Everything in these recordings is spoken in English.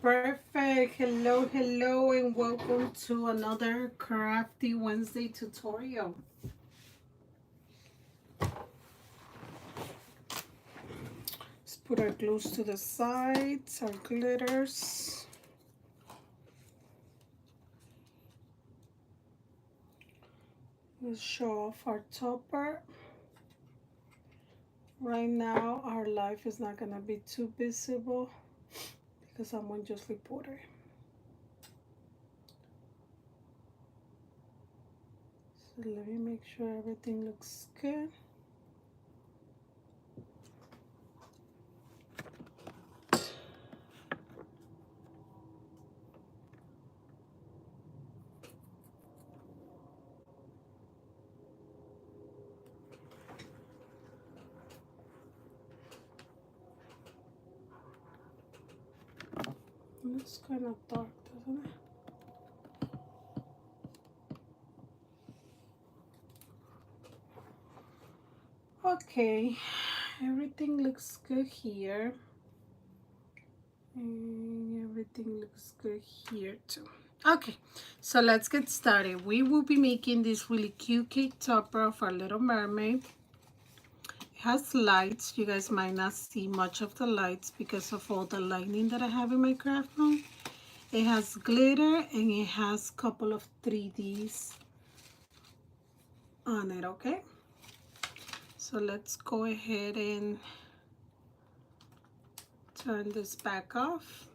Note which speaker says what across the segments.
Speaker 1: Perfect. Hello, hello, and welcome to another Crafty Wednesday tutorial. Let's put our glues to the sides, our glitters. Let's show off our topper. Right now, our life is not gonna be too visible because I'm on just reporter. So let me make sure everything looks good. It looks kind of dark, doesn't it? Okay, everything looks good here. And everything looks good here too. Okay, so let's get started. We will be making this really cute cake topper of our little mermaid. It has lights. You guys might not see much of the lights because of all the lighting that I have in my craft room. It has glitter and it has a couple of 3Ds on it, okay? So let's go ahead and turn this back off.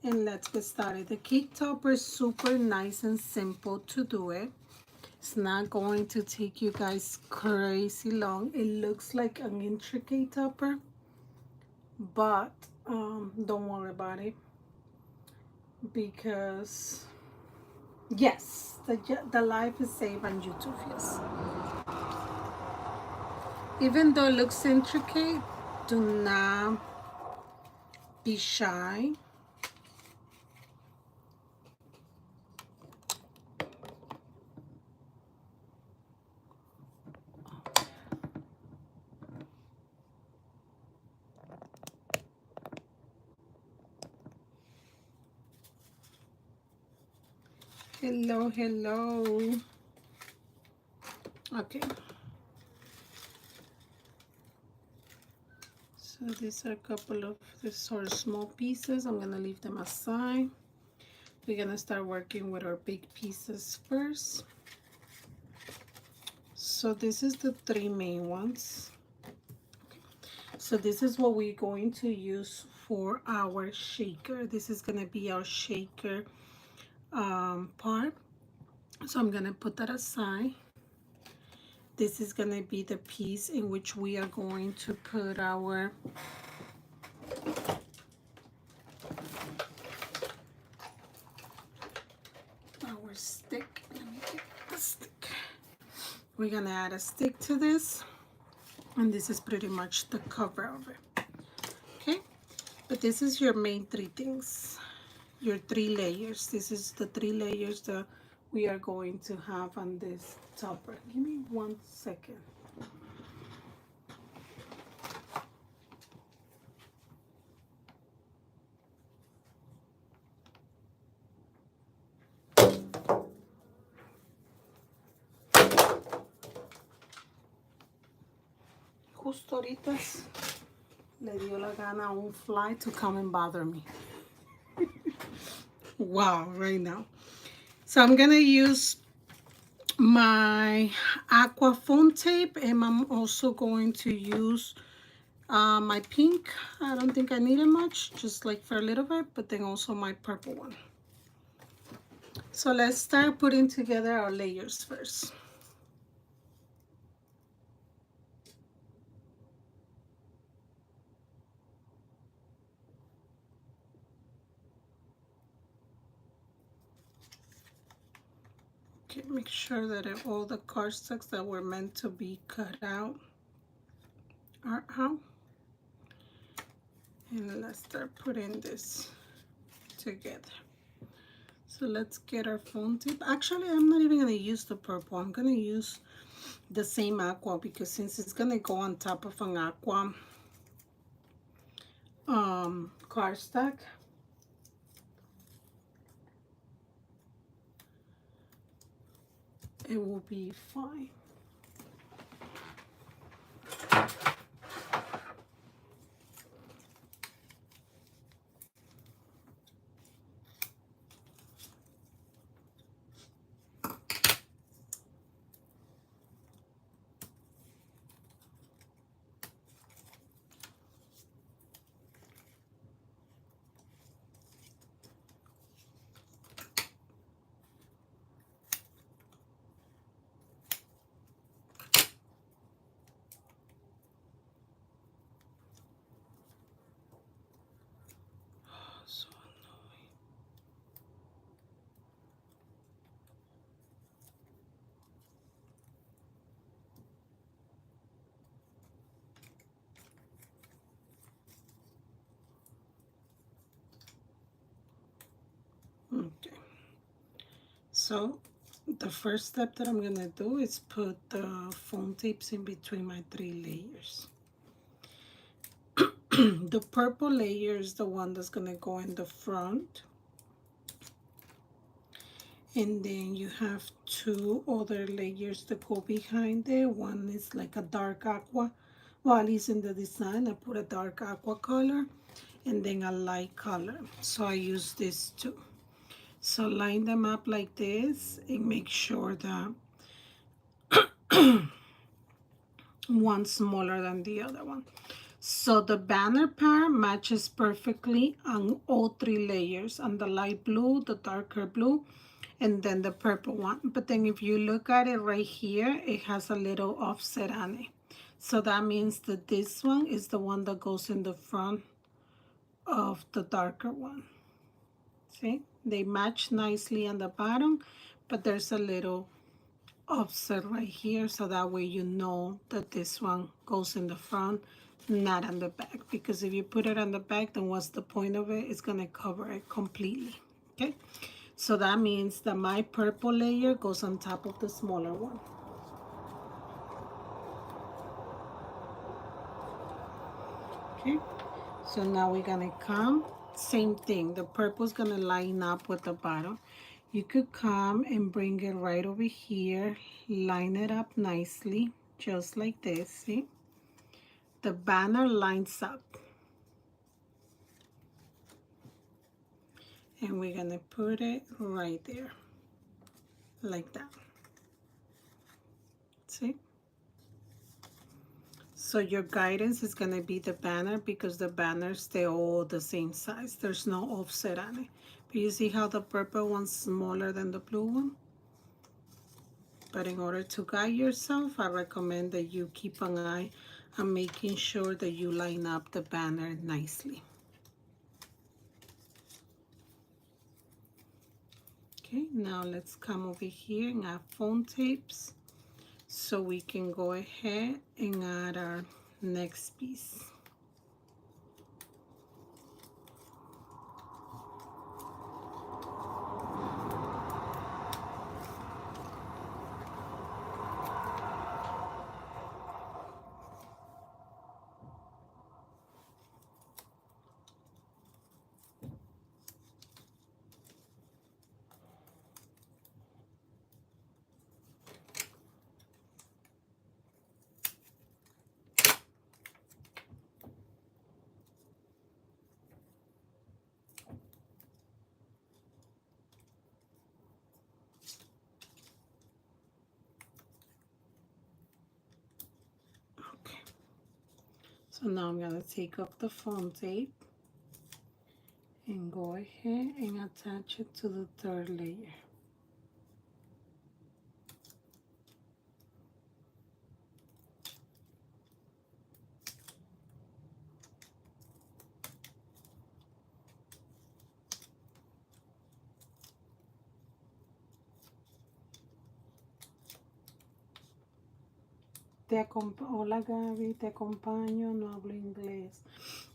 Speaker 1: And let's get started. The cake topper is super nice and simple to do it. It's not going to take you guys crazy long. It looks like an intricate topper, but don't worry about it because yes, the life is saved on YouTube. Yes, even though it looks intricate, do not be shy. Hello, hello. Okay. So these are a couple of these sort of small pieces. I'm gonna leave them aside. We're gonna start working with our big pieces first. So this is the 3 main ones. Okay. So this is what we're going to use for our shaker. This is gonna be our shaker part. So I'm gonna put that aside. This is gonna be the piece in which we are going to put our stick. Let me get the stick. We're gonna add a stick to this, and this is pretty much the cover of it. Okay, but this is your main 3 things, your 3 layers. This is the 3 layers that we are going to have on this topper. Give me 1 second. Justo ahorita le dio la gana a un fly to come and bother me. Wow, right now. So I'm gonna use my aqua foam tape, and I'm also going to use my pink. I don't think I need it much, just like for a little bit, but then also my purple one. So let's start putting together our layers first. Okay, make sure that all the cardstocks that were meant to be cut out are out. And let's start putting this together. So let's get our foam tape. Actually, I'm not even going to use the purple. I'm going to use the same aqua because since it's going to go on top of an aqua cardstock, it will be fine. So annoying. Okay. So the first step that I'm gonna do is put the foam tapes in between my 3 layers. The purple layer is the one that's gonna go in the front, and then you have 2 other layers that go behind it. One is like a dark aqua, well, at least in the design I put a dark aqua color and then a light color, so I use this too. So line them up like this and make sure that one's smaller than the other one. So the banner part matches perfectly on all 3 layers, on the light blue, the darker blue, and then the purple one. But then if you look at it right here, it has a little offset on it. So that means that this one is the one that goes in the front of the darker one. See, they match nicely on the bottom, but there's a little offset right here, so that way you know that this one goes in the front, not on the back, because if you put it on the back, then what's the point of it? It's going to cover it completely. Okay, so that means that my purple layer goes on top of the smaller one. Okay, so now we're going to come, same thing, the purple is going to line up with the bottom. You could come and bring it right over here, line it up nicely, just like this. See, the banner lines up, and we're gonna put it right there like that. See, so your guidance is gonna be the banner, because the banners, stay all the same size, there's no offset on it. But you see how the purple one's smaller than the blue one? But in order to guide yourself, I recommend that you keep an eye on making sure that you line up the banner nicely. Okay, now let's come over here and add foam tapes so we can go ahead and add our next piece. Okay, so now I'm going to take off the foam tape and go ahead and attach it to the third layer. Hola Gaby, te acompaño, no hablo inglés.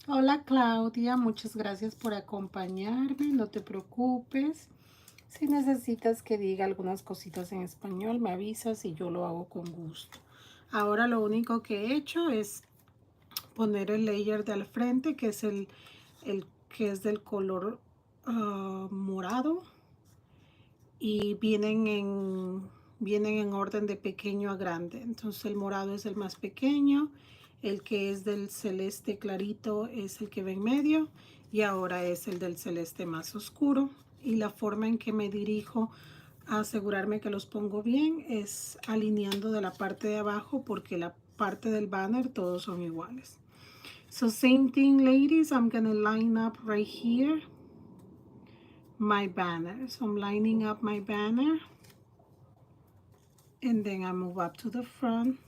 Speaker 1: Hola Claudia, muchas gracias por acompañarme, no te preocupes. Si necesitas que diga algunas cositas en español, me avisas y yo lo hago con gusto. Ahora lo único que he hecho es poner el layer de al frente, que es el que es del color morado, y vienen en vienen en orden de pequeño a grande. Entonces el morado es el más pequeño, el que es del celeste clarito es el que va en medio y ahora es el del celeste más oscuro. Y la forma en que me dirijo a asegurarme que los pongo bien es alineando de la parte de abajo, porque la parte del banner todos son iguales. So same thing, ladies, I'm gonna line up right here my banner. So I'm lining up my banner, and then I move up to the front,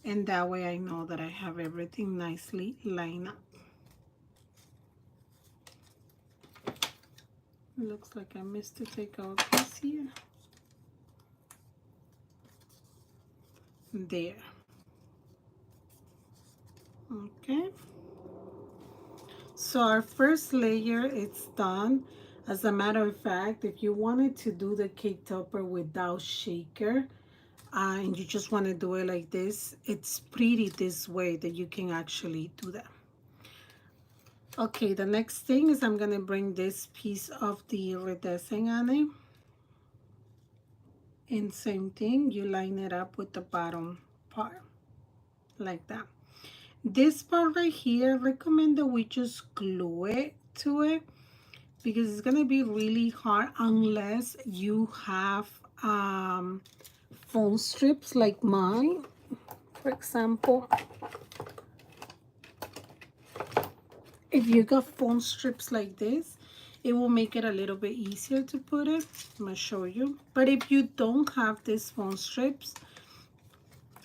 Speaker 1: and that way I know that I have everything nicely lined up. Looks like I missed to take out this here. There. Okay. So our first layer is done. As a matter of fact, if you wanted to do the cake topper without shaker, and you just want to do it like this, it's pretty this way that you can actually do that. Okay, the next thing is I'm going to bring this piece of the iridescent on it. And same thing, you line it up with the bottom part, like that. This part right here, I recommend that we just glue it to it, because it's going to be really hard unless you have foam strips like mine, for example. If you got foam strips like this, it will make it a little bit easier to put it. I'm going to show you. But if you don't have these foam strips,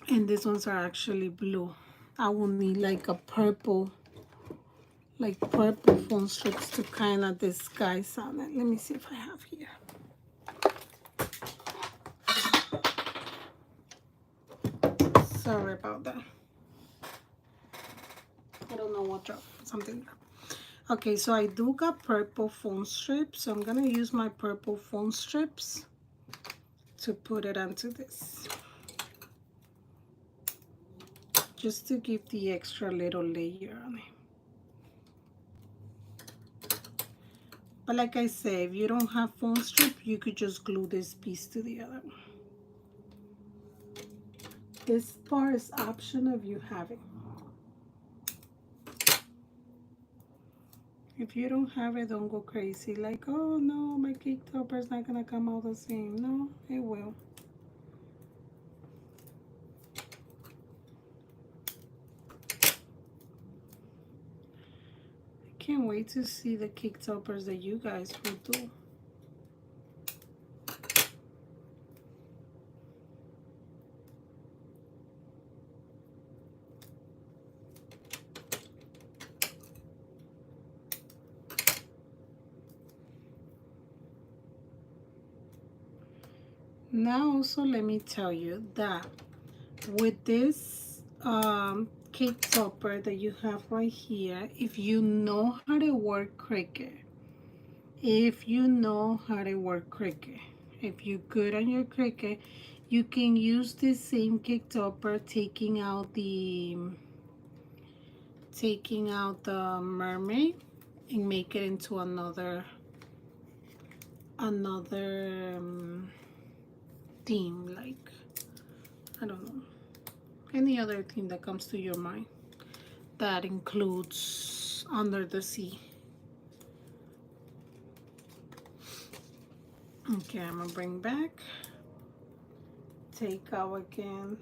Speaker 1: and these ones are actually blue, I will need like a purple, foam strips to kind of disguise on it. Let me see if I have here. Sorry about that. I don't know what dropped. Something dropped. Okay, so I do got purple foam strips, so I'm gonna use my purple foam strips to put it onto this, just to give the extra little layer on it. But like I said, if you don't have foam strip, you could just glue this piece to the other one. This part is optional if you have it. If you don't have it, don't go crazy. Like, oh no, my cake topper is not gonna come out the same. No, it will. I can't wait to see the cake toppers that you guys will do. Now also let me tell you that with this cake topper that you have right here, if you know how to work Cricut, if you're good on your Cricut, you can use this same cake topper, taking out the mermaid, and make it into another theme, like, I don't know, any other theme that comes to your mind that includes under the sea. Okay, I'm gonna bring back, take out again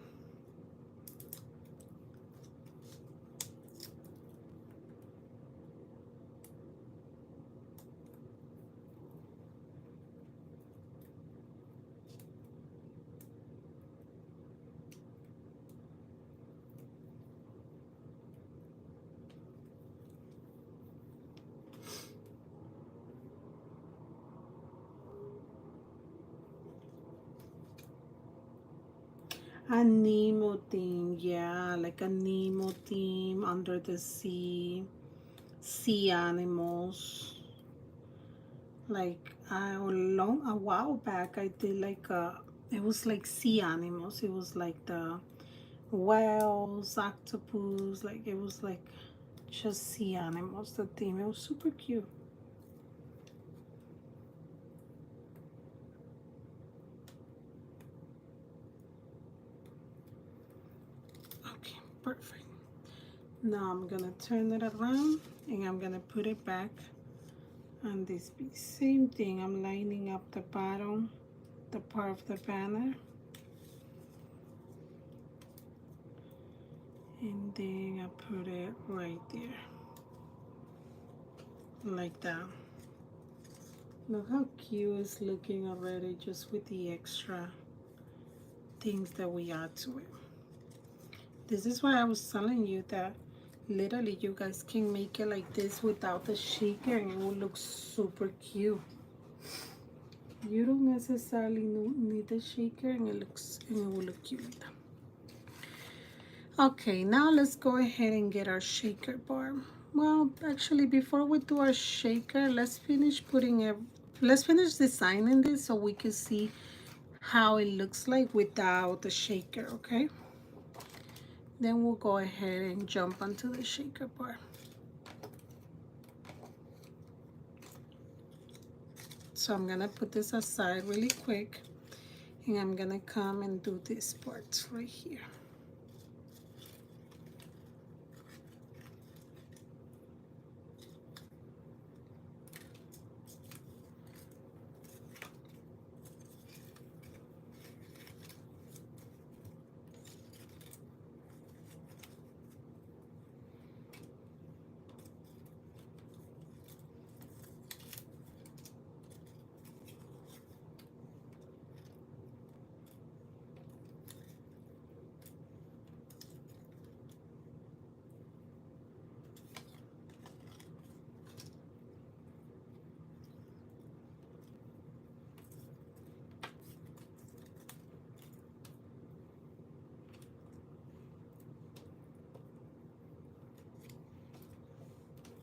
Speaker 1: a Nemo theme. Yeah, like a Nemo theme, under the sea, sea animals. Like a while back, I did like it was like sea animals. It was like the whales, octopus, like it was like just sea animals, the theme. It was super cute. Perfect. Now I'm gonna turn it around and I'm gonna put it back on this piece. Same thing, I'm lining up the bottom, the part of the banner, and then I put it right there, like that. Look how cute it's looking already, just with the extra things that we add to it. This is why I was telling you that literally you guys can make it like this without the shaker and it will look super cute. You don't necessarily need the shaker and it will look cute like that. Okay, now let's go ahead and get our shaker bar. Well, actually, before we do our shaker, let's finish designing this so we can see how it looks like without the shaker, okay? Then we'll go ahead and jump onto the shaker bar. So I'm gonna put this aside really quick and I'm gonna come and do this part right here.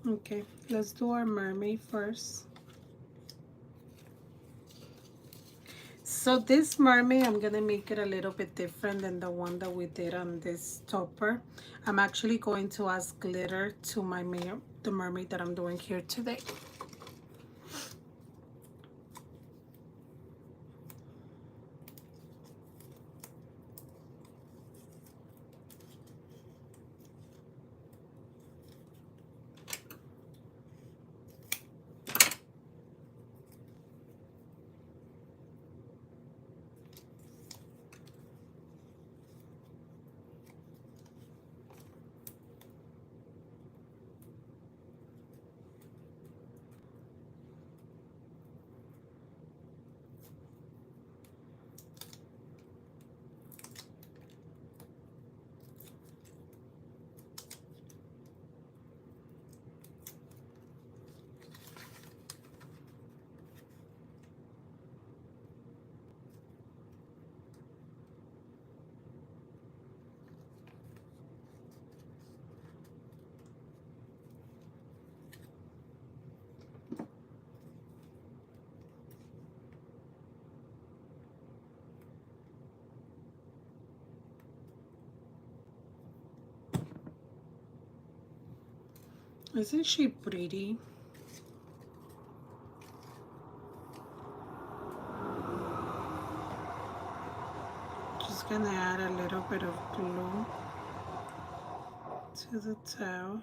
Speaker 1: Okay, let's do our mermaid first. So this mermaid, I'm gonna make it a little bit different than the one that we did on this topper. I'm actually going to add glitter to the mermaid that I'm doing here today. Isn't she pretty? Just gonna add a little bit of glue to the tail.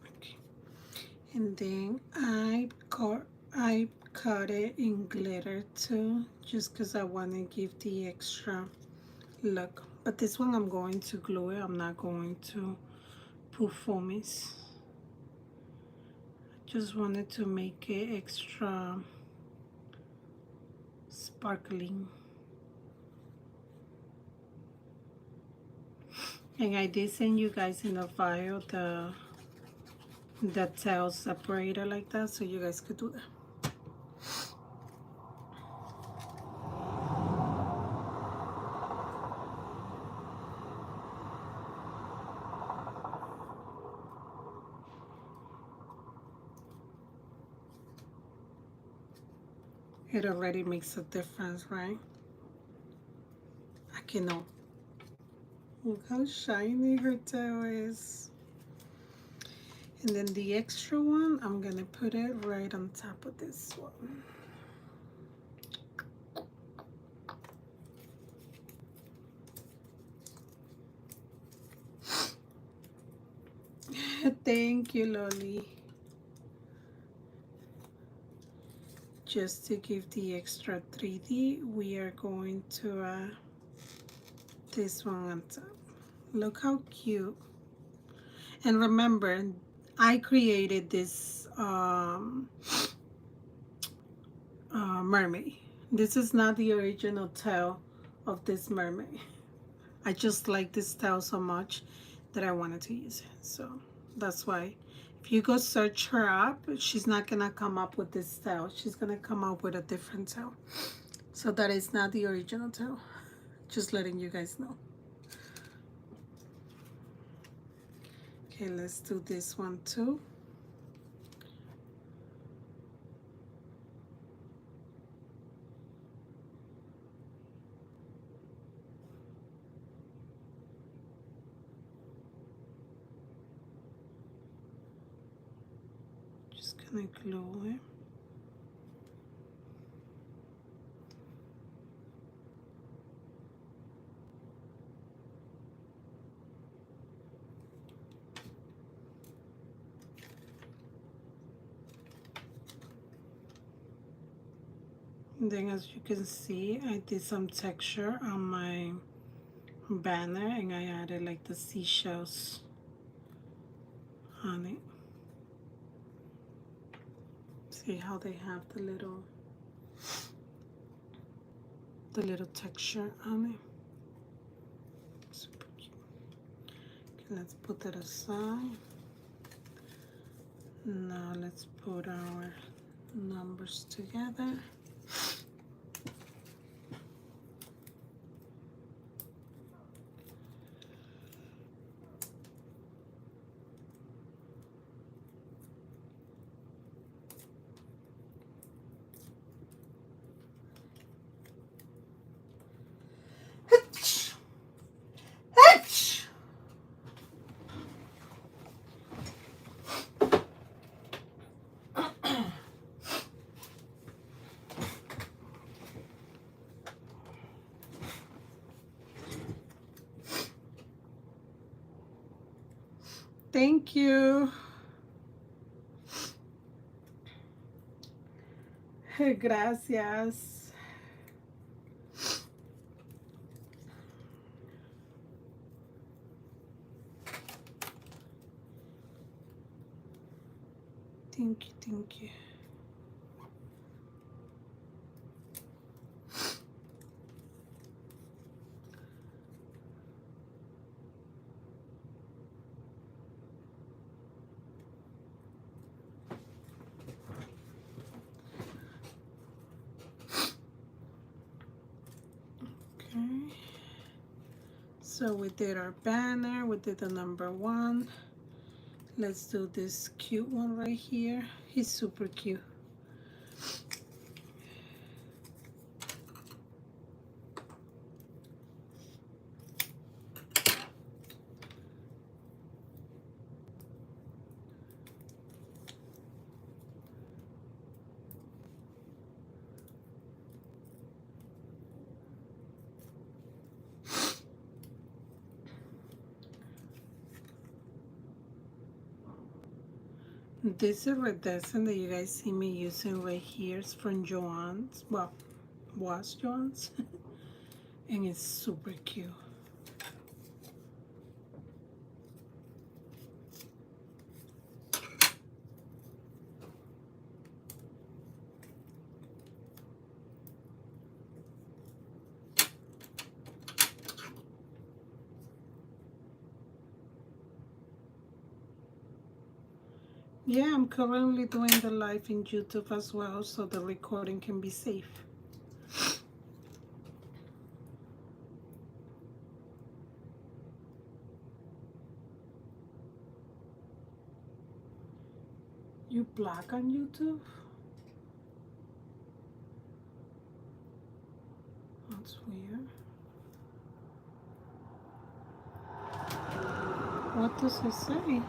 Speaker 1: Okay. And then I cut it in glitter too, just because I want to give the extra look. But this one I'm going to glue it. I'm not going to put foamies. Just wanted to make it extra sparkling. And I did send you guys in the file the tail separator like that, so you guys could do that. It already makes a difference, right? I cannot. Look how shiny her tail is. And then the extra one, I'm gonna put it right on top of this one. Thank you, Lolly. Just to give the extra 3D, we are going to this one on top. Look how cute. And remember, I created this mermaid. This is not the original tail of this mermaid. I just like this tail so much that I wanted to use it. So that's why if you go search her up, she's not gonna come up with this tail. She's gonna come up with a different tail. So that is not the original tail. Just letting you guys know. Okay, let's do this one too. Just gonna glue it. And then as you can see, I did some texture on my banner and I added like the seashells on it. See how they have the little texture on it. Super cute. Okay, let's put that aside. Now let's put our numbers together. Thank you. Gracias. Thank you, thank you. Okay. So we did our banner, we did the number 1. Let's do this cute one right here. He's super cute. This iridescent that you guys see me using right here is from Joann's. Well, was Joann's. And it's super cute. Yeah, I'm currently doing the live in YouTube as well, so the recording can be safe. You black on YouTube? What does it say?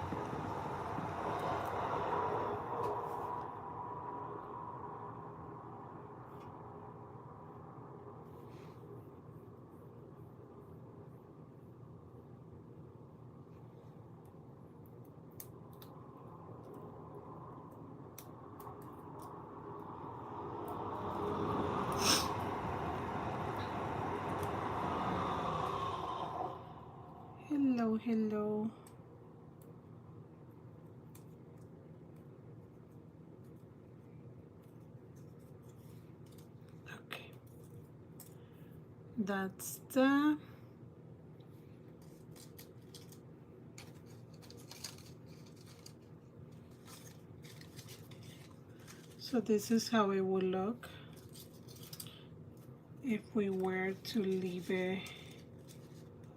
Speaker 1: Hello, hello. Okay. That's the... So this is how it would look if we were to leave it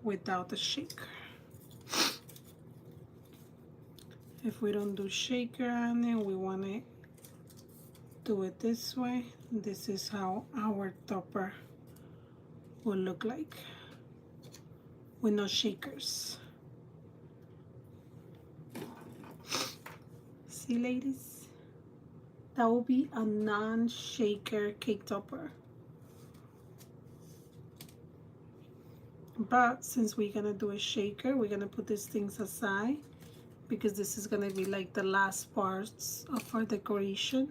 Speaker 1: without the shaker. If we don't do shaker on it, we want to do it this way. This is how our topper will look like with no shakers. See, ladies? That will be a non-shaker cake topper. But since we're gonna do a shaker, we're gonna put these things aside because this is gonna be like the last parts of our decoration.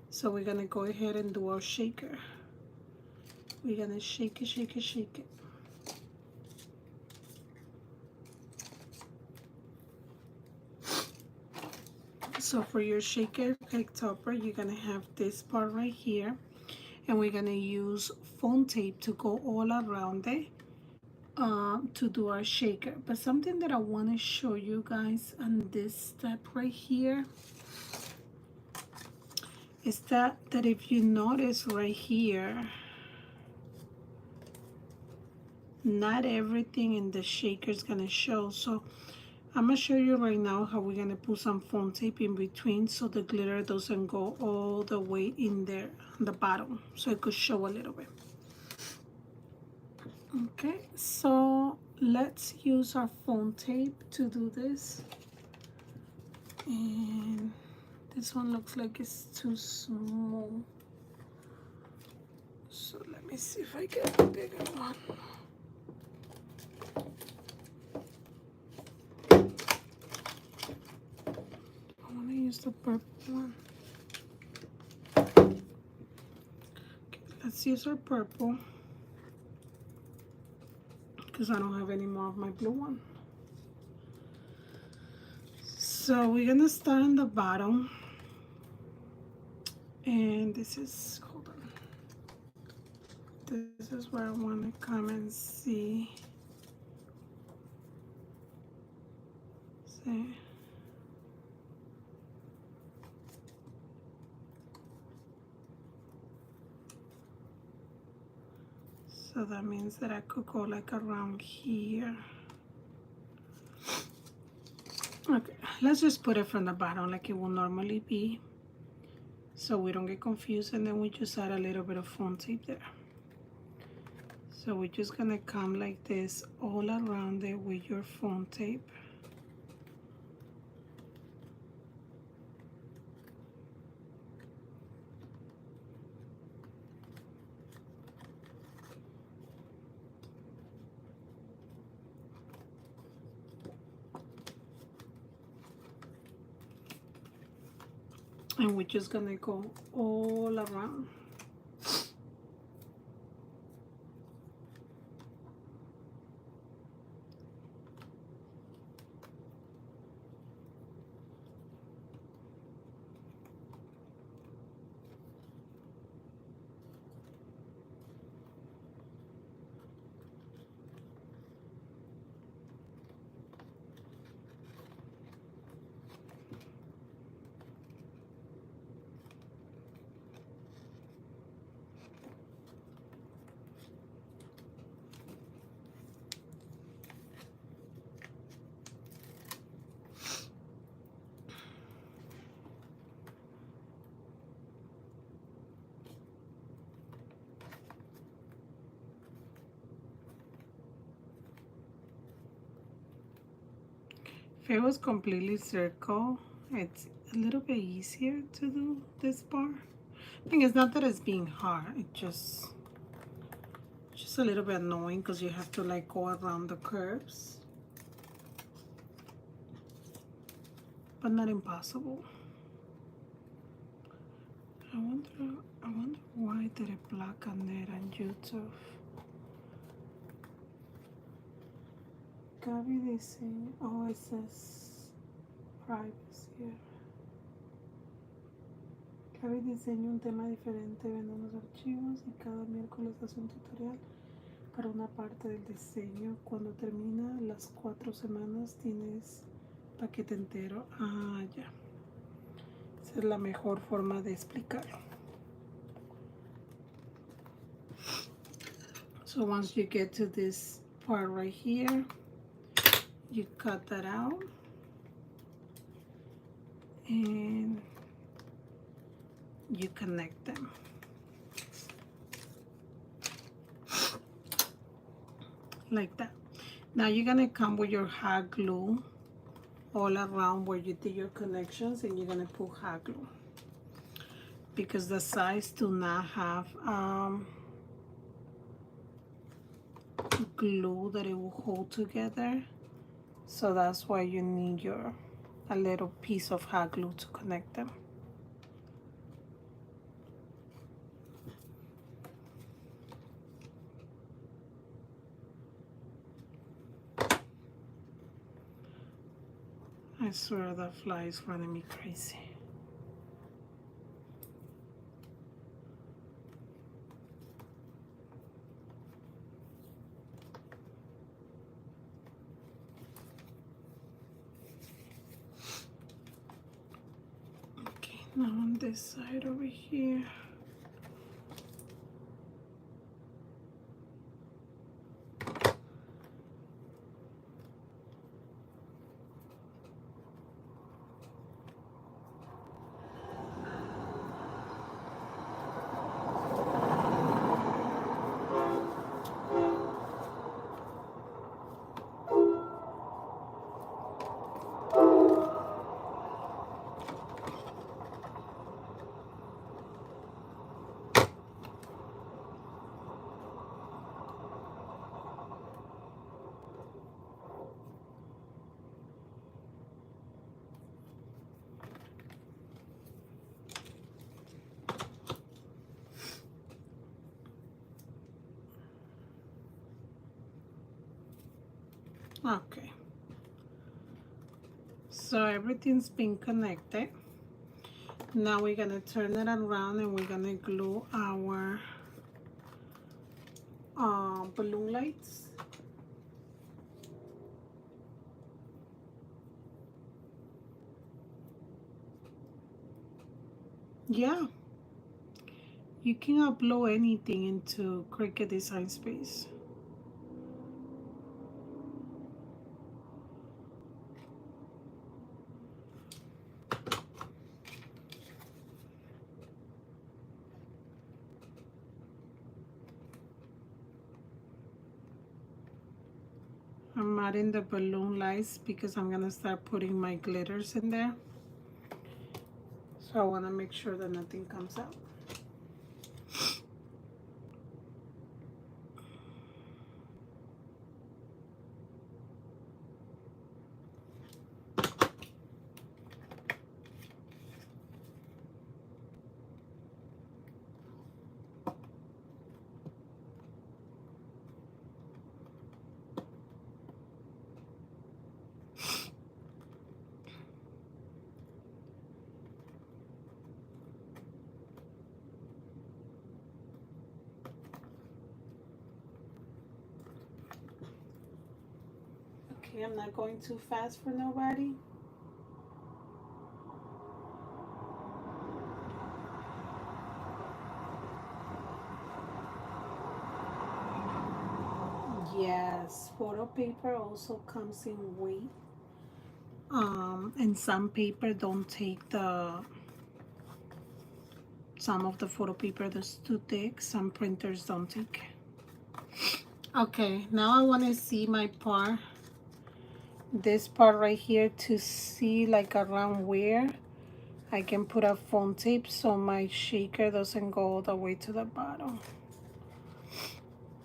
Speaker 1: So we're gonna go ahead and do our shaker. We're gonna shake it, shake it, shake it. So for your shaker cake topper, you're gonna have this part right here, and we're gonna use foam tape to go all around it to do our shaker. But something that I want to show you guys on this step right here is that if you notice right here, not everything in the shaker is gonna show. So I'm gonna show you right now how we're gonna put some foam tape in between so the glitter doesn't go all the way in there on the bottom, so it could show a little bit. Okay, so let's use our foam tape to do this. And this one looks like it's too small. So let me see if I get a bigger one. I want to use the purple one. Okay, let's use our purple because I don't have any more of my blue one. So we're gonna start on the bottom, and this is, hold on, this is where I want to come and see. So that means that I could go like around here. Okay, let's just put it from the bottom like it will normally be, so we don't get confused, and then we just add a little bit of foam tape there. So we're just gonna come like this all around it with your foam tape. And we're just gonna go all around. it was completely circle, it's a little bit easier to do this part. I think it's not that it's being hard, it's just a little bit annoying because you have to like go around the curves, but not impossible. I wonder why did it black on there on YouTube. Gaby dice, oh, it says privacy. Gaby diseña un tema diferente, vende unos archivos y cada miércoles hace un tutorial para una parte del diseño. Cuando termina las 4 semanas tienes paquete entero. Ah, ya. Esa es la mejor forma de explicarlo. So once you get to this part right here, you cut that out and you connect them. Like that. Now you're gonna come with your hot glue all around where you did your connections, and you're gonna put hot glue because the sides do not have glue that it will hold together, so that's why you need a little piece of hot glue to connect them. I swear that fly is running me crazy. Okay, now on this side over here. Okay, so everything's been connected. Now we're gonna turn it around and we're gonna glue our balloon lights. Yeah, you can upload anything into Cricut Design Space. I'm adding the balloon lights because I'm gonna start putting my glitters in there. So I wanna make sure that nothing comes out. Okay, I'm not going too fast for nobody. Yes, photo paper also comes in weight. And some paper don't take some of the photo paper that's too thick. Some printers don't take. Okay, now I want to see my part this part right here to see like around where I can put a foam tape so my shaker doesn't go all the way to the bottom.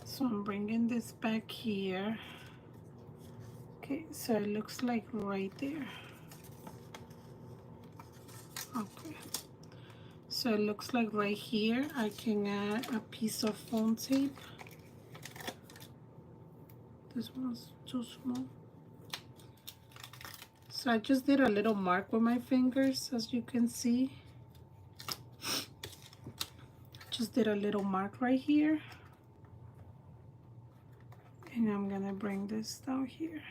Speaker 1: So I'm bringing this back here. Okay, so it looks like right there. Okay, so it looks like right here I can add a piece of foam tape. This one's too small. So I just did a little mark with my fingers, as you can see. Just did a little mark right here. And I'm gonna bring this down here.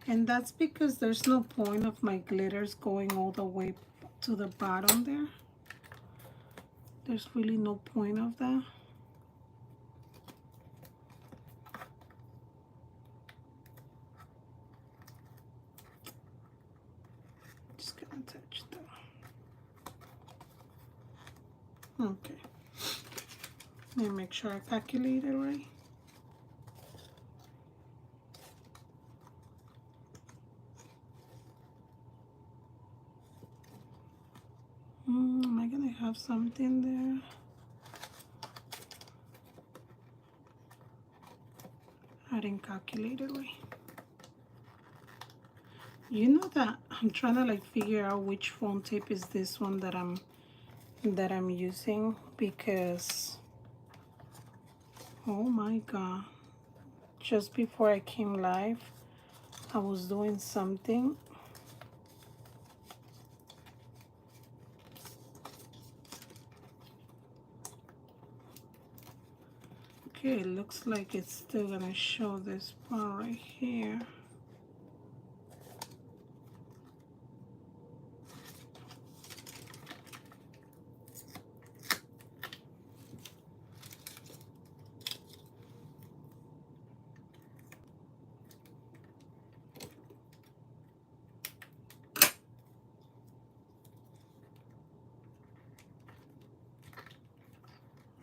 Speaker 1: And that's because there's no point of my glitters going all the way to the bottom there. There's really no point of that. Just gonna touch that. Okay. Let me make sure I calculate it right. Am I gonna have something there? I didn't calculate it right. You know that I'm trying to like figure out which foam tape is this one that I'm using, because oh my god, just before I came live I was doing something. Okay, it looks like it's still gonna show this part right here.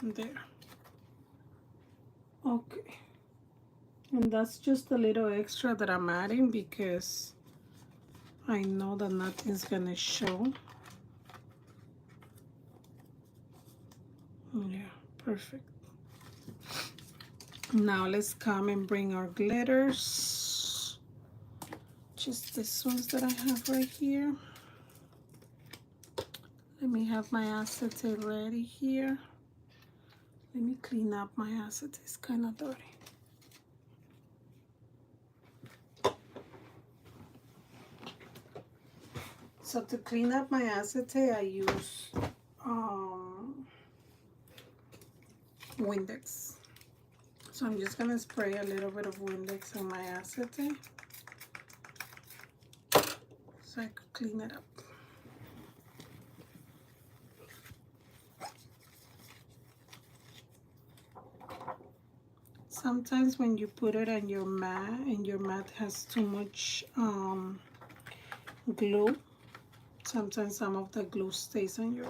Speaker 1: There. Okay. And that's just a little extra that I'm adding because I know that nothing's gonna show. Yeah, perfect. Now let's come and bring our glitters. Just these ones that I have right here. Let me have my acetate ready here. Let me clean up my acetate, it's kind of dirty. So to clean up my acetate, I use Windex. So I'm just gonna spray a little bit of Windex on my acetate so I could clean it up. Sometimes when you put it on your mat and your mat has too much glue, sometimes some of the glue stays on your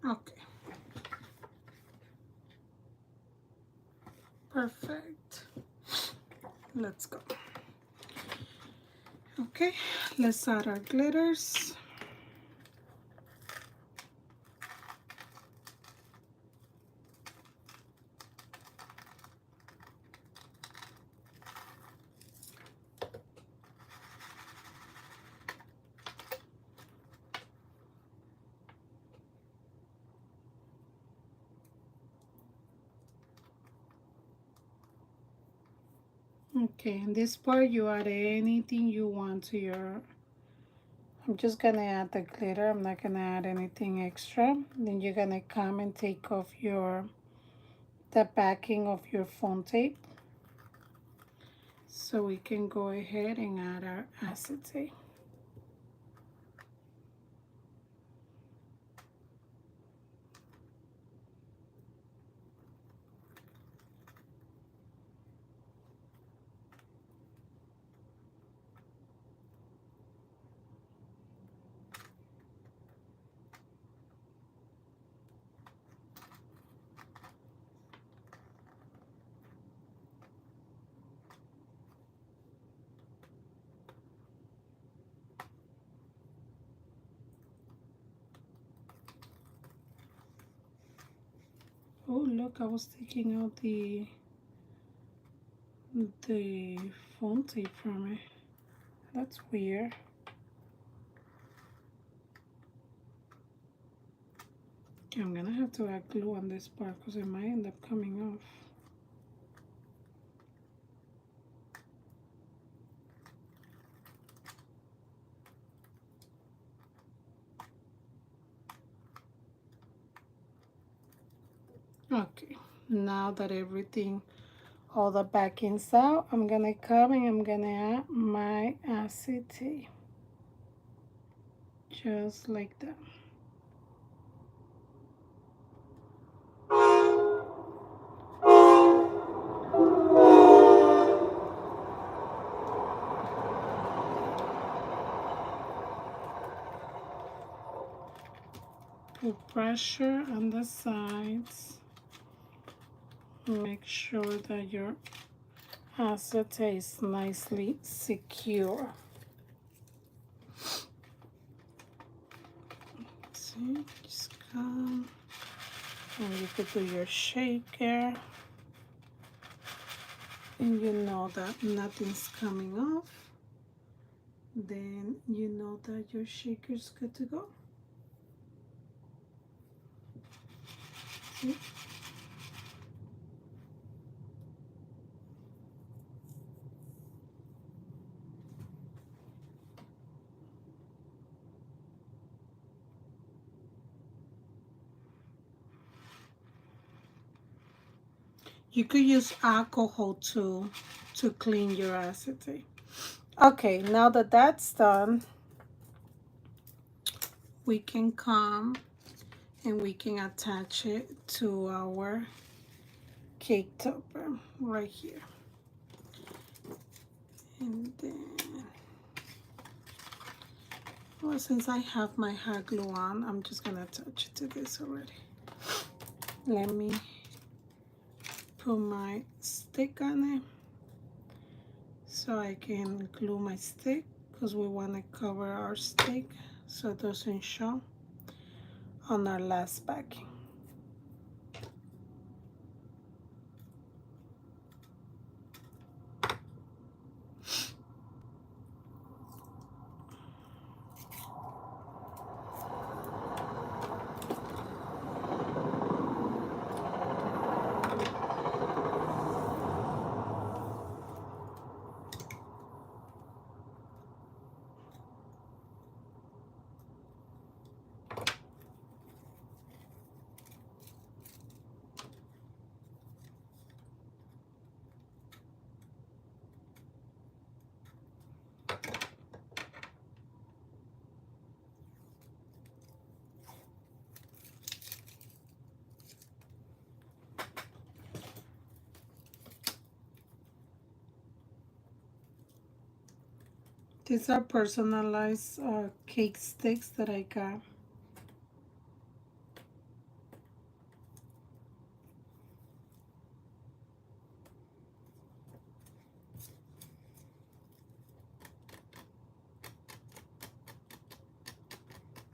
Speaker 1: okay. Perfect. Let's go. Okay, let's add our glitters. Okay, in this part you add anything you want to your, I'm just gonna add the glitter, I'm not gonna add anything extra. Then you're gonna come and take off your the backing of your foam tape. So we can go ahead and add our acetate. Oh, look, I was taking out the foam tape from it. That's weird. Okay, I'm gonna have to add glue on this part because it might end up coming off. Okay, now that everything, all the backing's out, I'm gonna come and I'm gonna add my acetate. Just like that. Put pressure on the sides. Make sure that your acetate is nicely secure. See, just come, and you could do your shaker, and you know that nothing's coming off. Then you know that your shaker's good to go. See? You could use alcohol to clean your acetate. Okay, now that that's done, we can come and we can attach it to our cake topper right here. And then, well, since I have my hot glue on, I'm just gonna attach it to this already. Let me put my stick on it so I can glue my stick, because we want to cover our stick so it doesn't show on our last backing. These are personalized cake sticks that I got.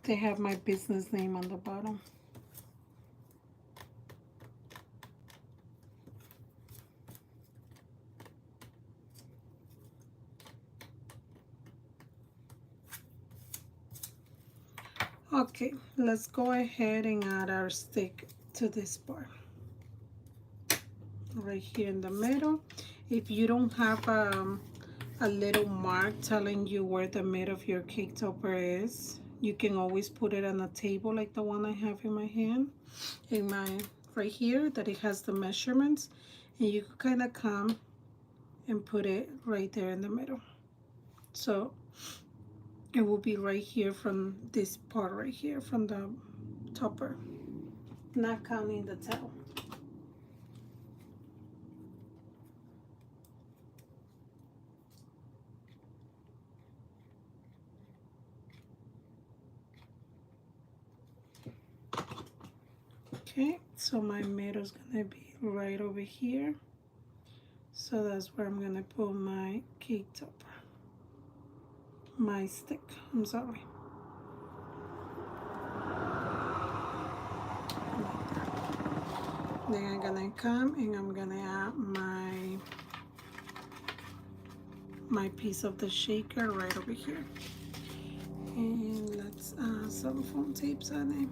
Speaker 1: They have my business name on the bottom. Okay, let's go ahead and add our stick to this part. Right here in the middle. If you don't have a little mark telling you where the middle of your cake topper is, you can always put it on a table like the one I have in my hand, right here that it has the measurements, and you could kind of come and put it right there in the middle. So it will be right here from this part right here from the topper, not counting the tail. Okay, so my middle is gonna be right over here. So that's where I'm gonna put my cake topper, my stick, I'm sorry. Like that. Then I'm gonna come and I'm gonna add my piece of the shaker right over here. And let's add some foam tapes on it.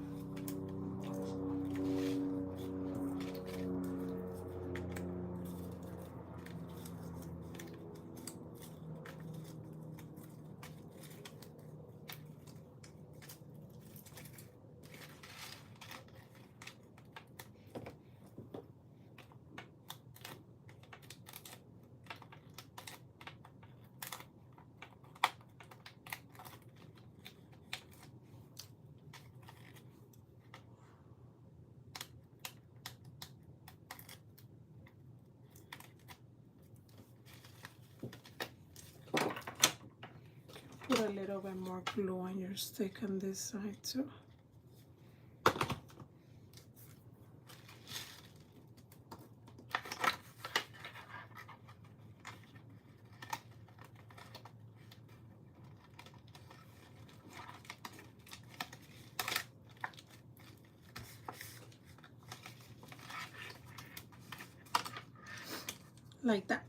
Speaker 1: Put a little bit more glue on your stick on this side too. Like that.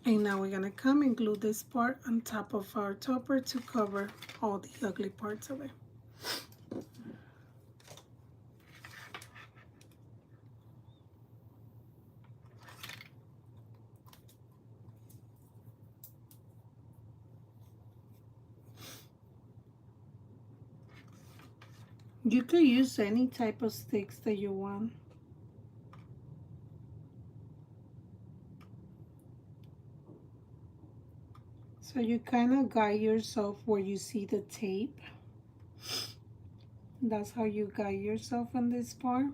Speaker 1: And now we're gonna come and glue this part on top of our topper to cover all the ugly parts of it. You could use any type of sticks that you want. So you kind of guide yourself where you see the tape. That's how you guide yourself on this part.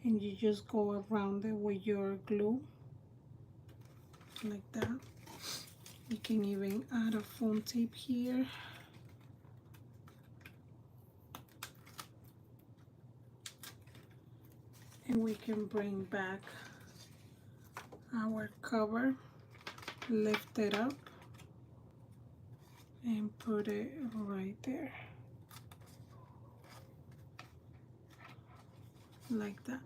Speaker 1: And you just go around it with your glue. Like that. You can even add a foam tape here. And we can bring back our cover, lift it up, and put it right there. Like that.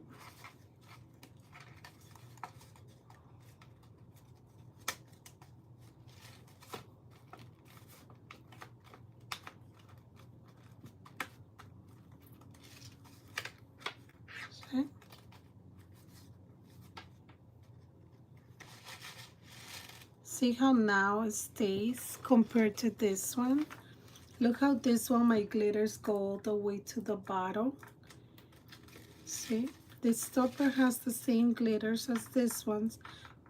Speaker 1: Okay. See how now it stays compared to this one? Look how this one, my glitters go all the way to the bottom. See, this topper has the same glitters as this one's,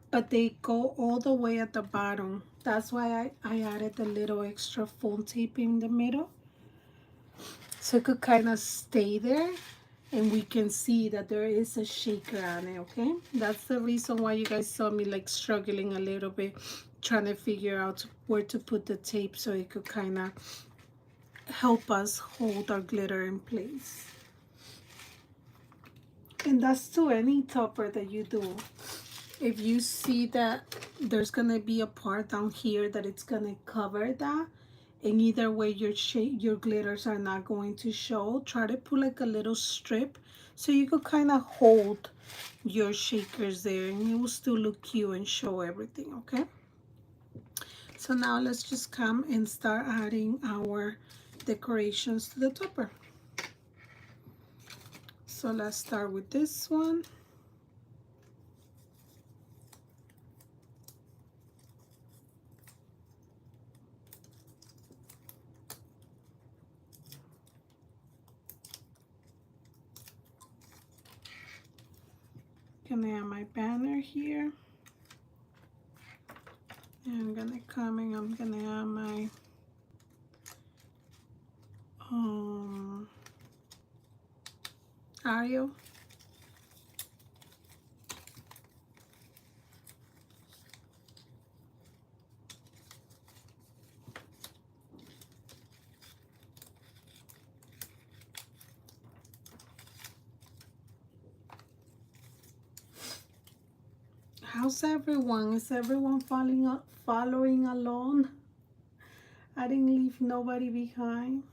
Speaker 1: but they go all the way at the bottom. That's why I added a little extra foam tape in the middle, so it could kind of stay there and we can see that there is a shaker on it. Okay, that's the reason why you guys saw me like struggling a little bit trying to figure out where to put the tape so it could kind of help us hold our glitter in place. And that's to any topper that you do. If you see that there's gonna be a part down here that it's gonna cover that, and either way your glitters are not going to show, try to put like a little strip so you could kind of hold your shakers there and it will still look cute and show everything. Okay, so now let's just come and start adding our decorations to the topper. So let's start with this one. gonna add my banner here. And I'm gonna come and I'm gonna add my Ariel. How's everyone? Is everyone following along? I didn't leave nobody behind.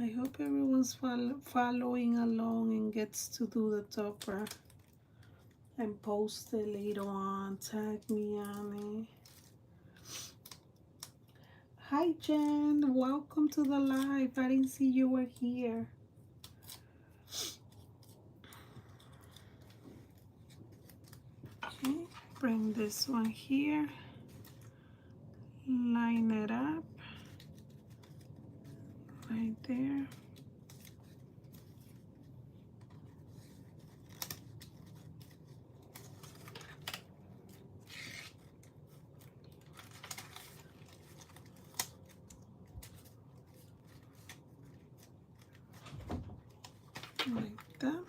Speaker 1: I hope everyone's following along and gets to do the topper and post it later on. Tag me on it. Hi Jen, welcome to the live. I didn't see you were here. Okay, bring this one here. Line it up right there. Like that.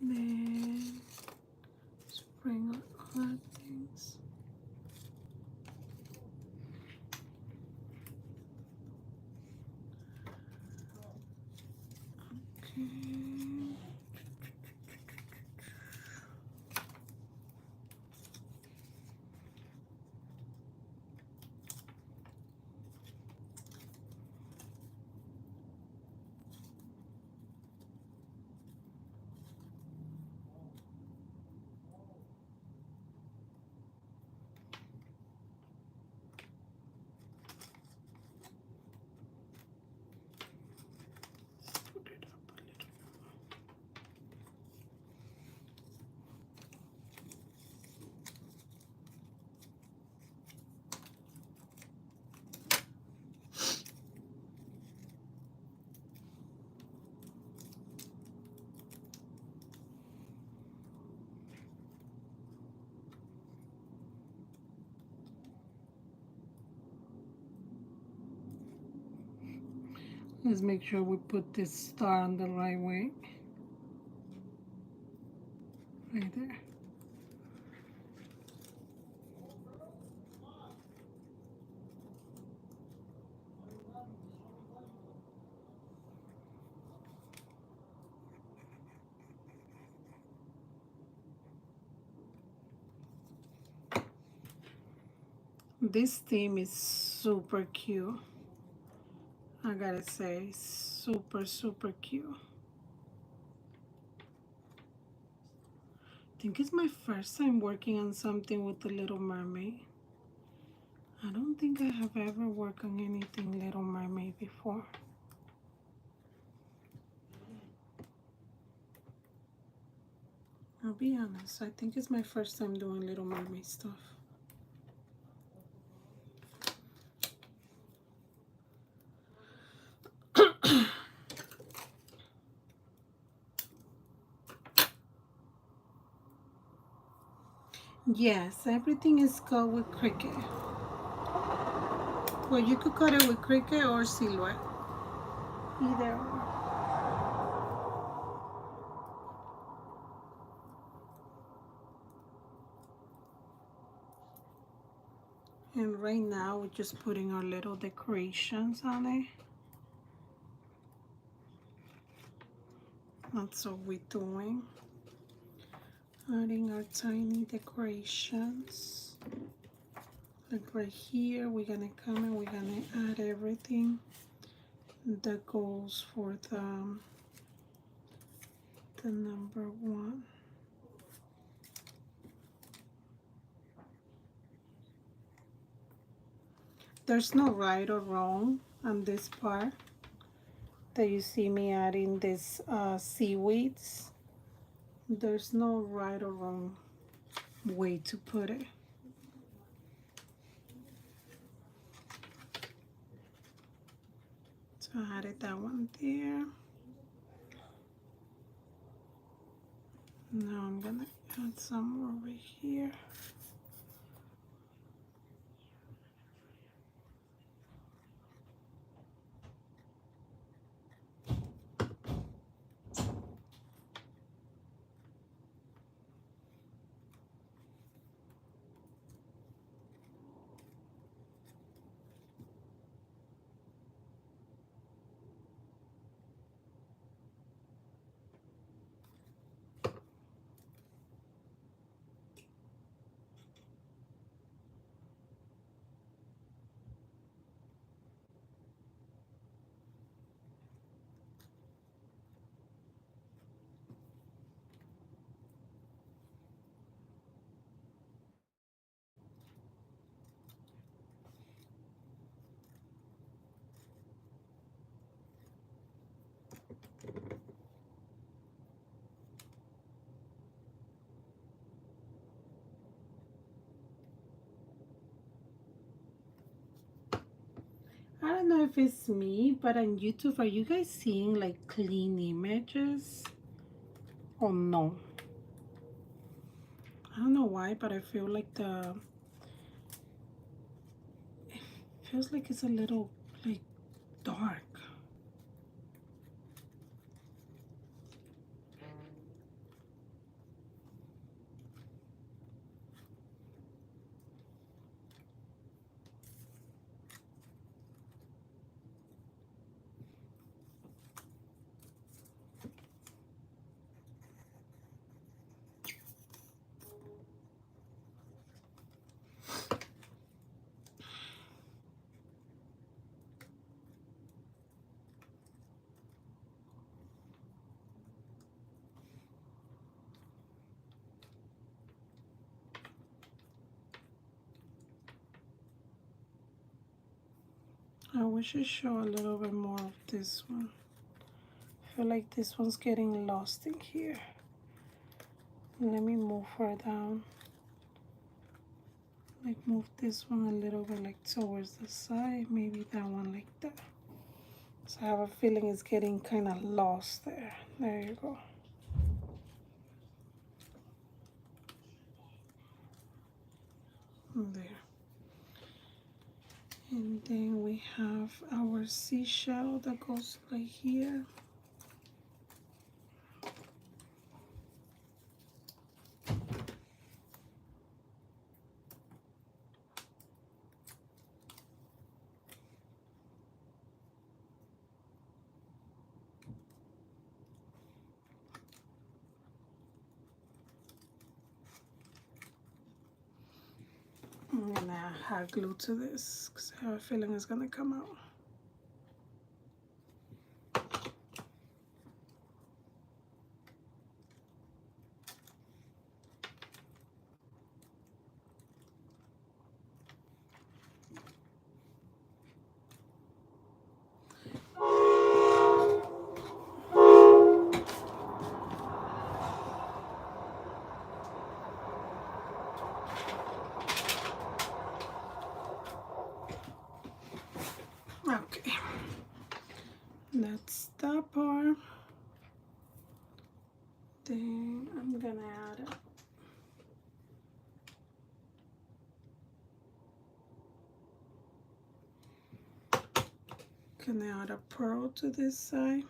Speaker 1: Then bring on other things. Okay. Put it up a little. Let's make sure we put this star on the right way. Right there. This theme is super cute. I gotta say, super, super cute. I think it's my first time working on something with the Little Mermaid. I don't think I have ever worked on anything Little Mermaid before. I'll be honest, I think it's my first time doing Little Mermaid stuff. Yes, everything is cut with Cricut. Well, you could cut it with Cricut or Silhouette. Either or. And right now we're just putting our little decorations on it. That's what we're doing. Adding our tiny decorations. Like right here, we're gonna come and we're gonna add everything that goes for the number 1. There's no right or wrong on this part that you see me adding this seaweeds. There's no right or wrong way to put it. So I added that one there. Now I'm gonna add some over here. I don't know if it's me, but on YouTube, are you guys seeing like clean images? Oh no. I don't know why, but I feel like it feels like it's a little like dark. I wish I show a little bit more of this one. I feel like this one's getting lost in here. Let me move her down. Like move this one a little bit like towards the side. Maybe that one like that. So I have a feeling it's getting kind of lost there. There you go. There. And then we have our seashell that goes right here. I'm gonna add hot glue to this because I have a feeling it's gonna come out. Okay, that's that part. Then I'm gonna add it. Gonna add a pearl to this side.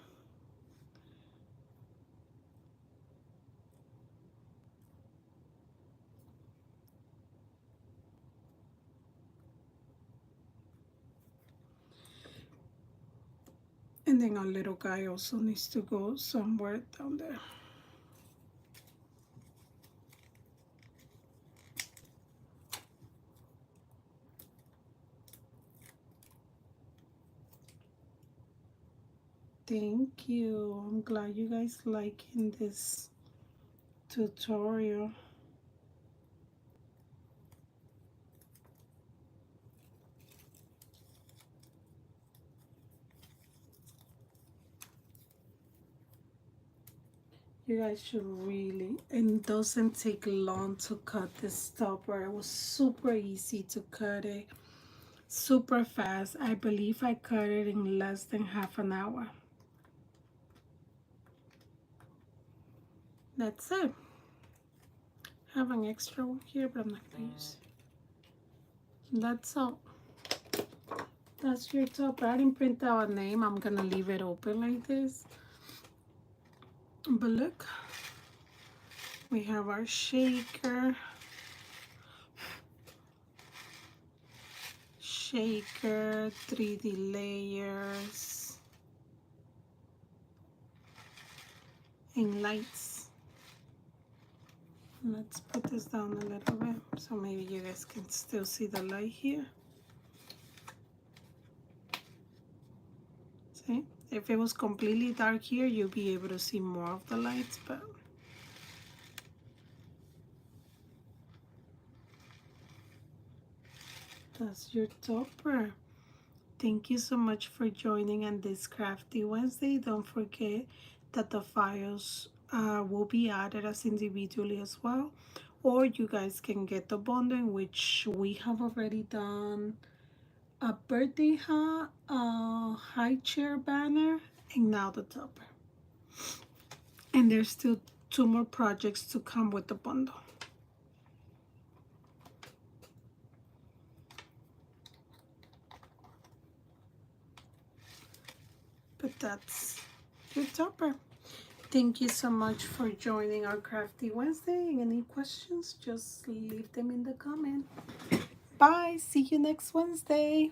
Speaker 1: And then our little guy also needs to go somewhere down there. Thank you. I'm glad you guys liking this tutorial. You guys should really, and it doesn't take long to cut this topper. It was super easy to cut it, super fast. I believe I cut it in less than half an hour. That's it. have an extra one here, but I'm not gonna use it. That's all. That's your top. I didn't print out a name. I'm gonna leave it open like this. But look, we have our shaker. Shaker, 3D layers, and lights. Let's put this down a little bit so maybe you guys can still see the light here. See, if it was completely dark here, you'll be able to see more of the lights, but that's your topper. Thank you so much for joining on this Crafty Wednesday. Don't forget that the files will be added as individually as well, or you guys can get the bundle, in which we have already done a birthday hat, a high chair banner, and now the topper. And there's still 2 more projects to come with the bundle. But that's your topper. Thank you so much for joining our Crafty Wednesday. Any questions, just leave them in the comment. Bye. See you next Wednesday.